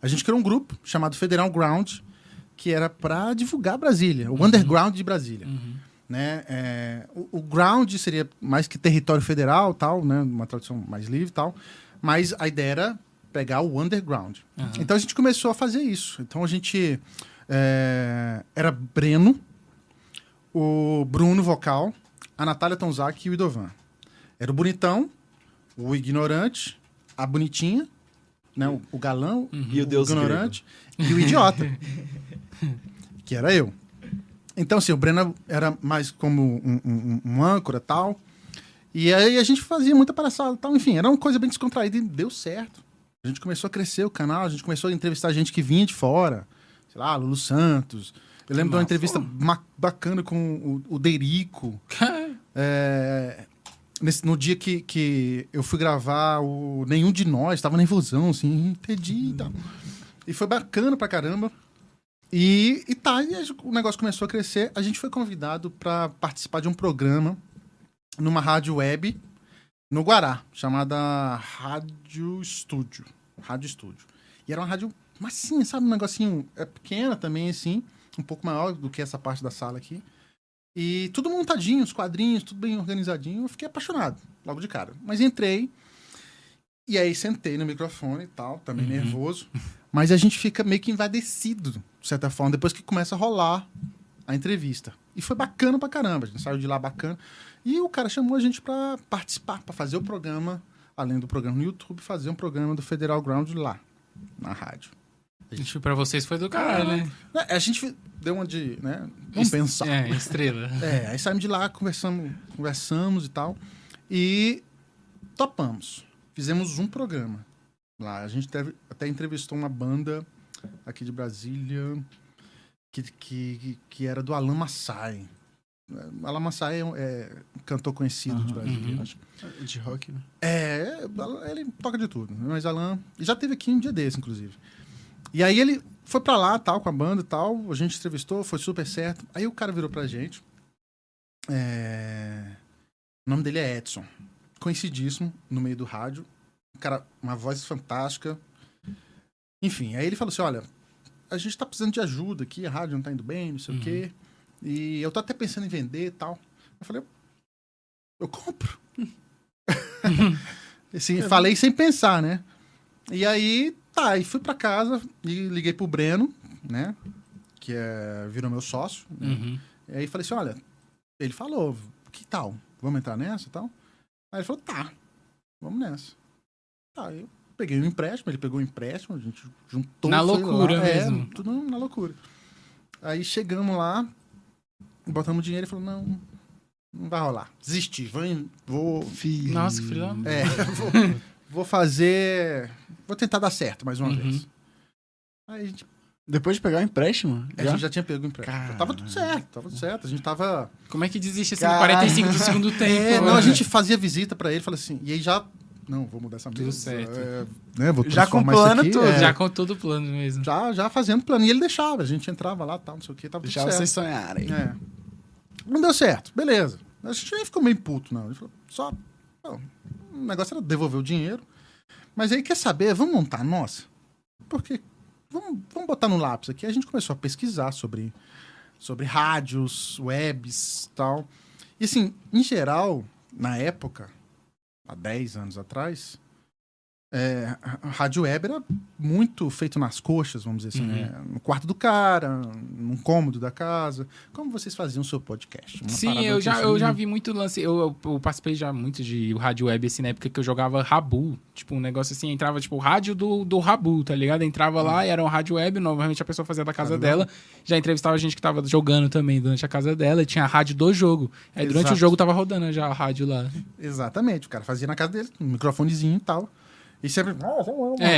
A gente criou um grupo chamado Federal Ground, que era para divulgar Brasília, o underground de Brasília. Né? O ground seria mais que território federal, tal, né? Uma tradução mais livre e tal, mas a ideia era pegar o underground. Então a gente começou a fazer isso. Então a gente era Breno, o Bruno vocal, a Natália Tonzak e o Idovan. Era o bonitão, o ignorante, a bonitinha, né? O galão, e o Deus ignorante grego. E o idiota, que era eu. Então, assim, o Breno era mais como um âncora e tal. E aí a gente fazia muita palhaçada e tal. Enfim, era uma coisa bem descontraída e deu certo. A gente começou a crescer o canal, a gente começou a entrevistar gente que vinha de fora. Sei lá, Lulu Santos. Eu lembro de uma entrevista bacana com o Derico. No dia que eu fui gravar o Nenhum de Nós, tava nervosão, assim, entendi e tal. E foi bacana pra caramba. E o negócio começou a crescer. A gente foi convidado para participar de um programa numa rádio web no Guará, chamada Rádio Estúdio. E era uma rádio massinha, sabe? Um negocinho pequena também, assim, um pouco maior do que essa parte da sala aqui. E tudo montadinho, os quadrinhos, tudo bem organizadinho. Eu fiquei apaixonado, logo de cara. Mas entrei, e aí sentei no microfone e tal, também nervoso. Mas a gente fica meio que envaidecido, de certa forma, depois que começa a rolar a entrevista. E foi bacana pra caramba, a gente saiu de lá bacana. E o cara chamou a gente pra participar, pra fazer o programa, além do programa no YouTube, fazer um programa do Federal Ground lá, na rádio. Pra vocês foi do caralho, né? A gente deu uma de, né? Vamos pensar. Estrela. Aí saímos de lá, conversamos e tal. E topamos. Fizemos um programa lá. A gente até entrevistou uma banda aqui de Brasília que era do Alan Massai. Alan Massai é um cantor conhecido de Brasília. Acho. De rock, né? Ele toca de tudo. Mas Alan... já teve aqui um dia desse, inclusive. E aí ele foi pra lá, tal, com a banda e tal. A gente entrevistou, foi super certo. Aí o cara virou pra gente. O nome dele é Edson. Conhecidíssimo no meio do rádio. Um cara, uma voz fantástica. Enfim, aí ele falou assim, olha, a gente tá precisando de ajuda aqui, a rádio não tá indo bem, não sei o quê. E eu tô até pensando em vender e tal. Eu falei, eu compro. Assim, falei sem pensar, né? E aí, e fui pra casa e liguei pro Breno, né? Que virou meu sócio. Né? E aí falei assim, olha, ele falou, que tal? Vamos entrar nessa e tal? Aí ele falou, tá, vamos nessa. Eu peguei um empréstimo, ele pegou um empréstimo, a gente juntou. Na loucura mesmo. Tudo na loucura. Aí chegamos lá, botamos dinheiro e falou, não vai rolar. Desisti, vou... Nossa, que filho. Vou fazer... Vou tentar dar certo mais uma vez. Aí a gente... Depois de pegar o empréstimo? A gente já tinha pego o empréstimo. Tava tudo certo. A gente tava... Como é que desiste assim no 45 do segundo tempo? A gente fazia visita pra ele, falava assim... E aí já... Não, vou mudar essa mesa. Tudo certo. Vou já com o plano tudo. Já com todo o plano mesmo. Já fazendo plano. E ele deixava. A gente entrava lá, tal, não sei o que. Tava tudo certo. Deixava vocês sonharem. Não deu certo. Beleza. A gente nem ficou meio puto, não. Ele falou, o negócio era devolver o dinheiro. Mas aí, quer saber? Vamos montar a nossa? Porque... Vamos botar no lápis aqui. A gente começou a pesquisar sobre rádios, webs e tal. E assim, em geral, na época, há 10 anos atrás, a rádio web era muito feito nas coxas, vamos dizer assim, né? No quarto do cara, num cômodo da casa. Como vocês faziam o seu podcast? Sim, eu já vi muito lance. Eu participei já muito de rádio web, assim, na época que eu jogava Rabu. Tipo, um negócio assim, entrava, tipo, o rádio do Rabu, tá ligado? Entrava lá e era um rádio web, normalmente a pessoa fazia da casa dela. Já entrevistava gente que tava jogando também durante a casa dela, e tinha a rádio do jogo. Aí durante o jogo tava rodando já a rádio lá. Exatamente, o cara fazia na casa dele, um microfonezinho e tal. E sempre uma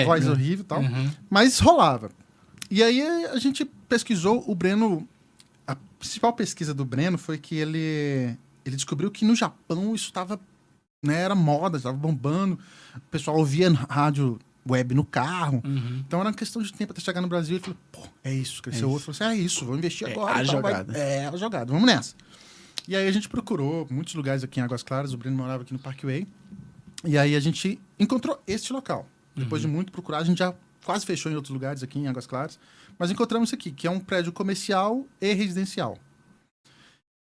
voz horrível e tal. Mas rolava. E aí a gente pesquisou o Breno. A principal pesquisa do Breno foi que ele descobriu que no Japão isso estava, né, era moda, estava bombando. O pessoal ouvia rádio web no carro. Então era uma questão de tempo até chegar no Brasil. Ele falou, é isso. Cresceu outro. Falou assim, é isso, vou investir agora. A jogada. A jogada, vamos nessa. E aí a gente procurou muitos lugares aqui em Águas Claras. O Breno morava aqui no Parkway. E aí a gente encontrou este local. Depois de muito procurar, a gente já quase fechou em outros lugares aqui em Águas Claras. Mas encontramos isso aqui, que é um prédio comercial e residencial.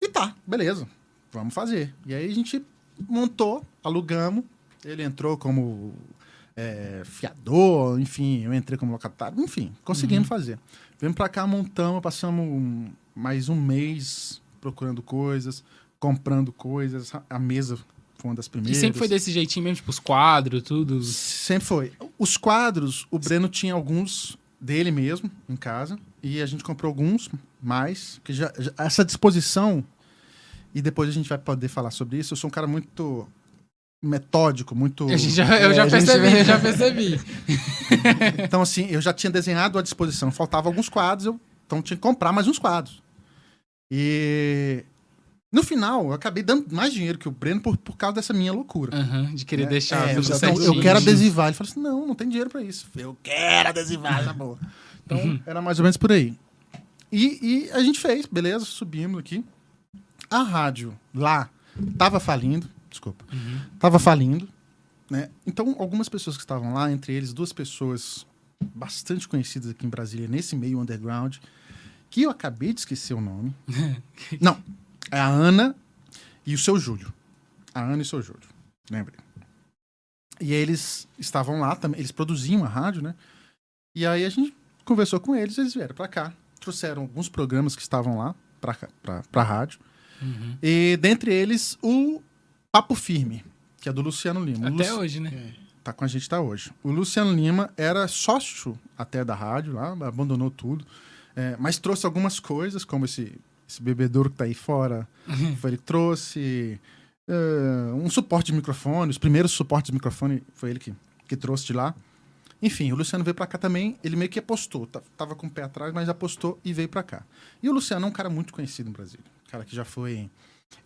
E tá, beleza, vamos fazer. E aí a gente montou, alugamos, ele entrou como fiador, enfim, eu entrei como locatário, enfim, conseguimos fazer. Viemos pra cá, montamos, passamos mais um mês procurando coisas, comprando coisas, a mesa foi uma das primeiras. E sempre foi desse jeitinho mesmo, tipo, os quadros, tudo? Sempre foi. Os quadros, o Breno tinha alguns dele mesmo, em casa, e a gente comprou alguns mais, que já essa disposição, e depois a gente vai poder falar sobre isso, eu sou um cara muito metódico, muito... Eu já percebi. Então, assim, eu já tinha desenhado a disposição, faltavam alguns quadros, então tinha que comprar mais uns quadros. E no final, eu acabei dando mais dinheiro que o Breno por causa dessa minha loucura. De querer deixar tudo então, certinho. eu quero adesivar. Ele falou assim, não tem dinheiro pra isso. Eu quero adesivar, tá bom. Então, era mais ou menos por aí. E a gente fez, beleza, subimos aqui. A rádio lá tava falindo, desculpa, tava falindo, né? Então, algumas pessoas que estavam lá, entre eles, 2 pessoas bastante conhecidas aqui em Brasília, nesse meio underground, que eu acabei de esquecer o nome. Não, é a Ana e o seu Júlio. A Ana e o seu Júlio, lembrei. E eles estavam lá também, eles produziam a rádio, né? E aí a gente conversou com eles, eles vieram pra cá, trouxeram alguns programas que estavam lá pra rádio. E dentre eles, o Papo Firme, que é do Luciano Lima. Até hoje, né? Tá com a gente até hoje. O Luciano Lima era sócio até da rádio lá, abandonou tudo. Mas trouxe algumas coisas, como esse bebedouro que tá aí fora. Foi ele que trouxe um suporte de microfone, os primeiros suportes de microfone foi ele que trouxe de lá. Enfim, o Luciano veio pra cá também, ele meio que apostou, tava com o pé atrás, mas apostou e veio pra cá. E o Luciano é um cara muito conhecido em Brasília. Um cara que já foi...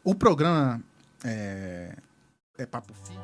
O programa é Papo Firme.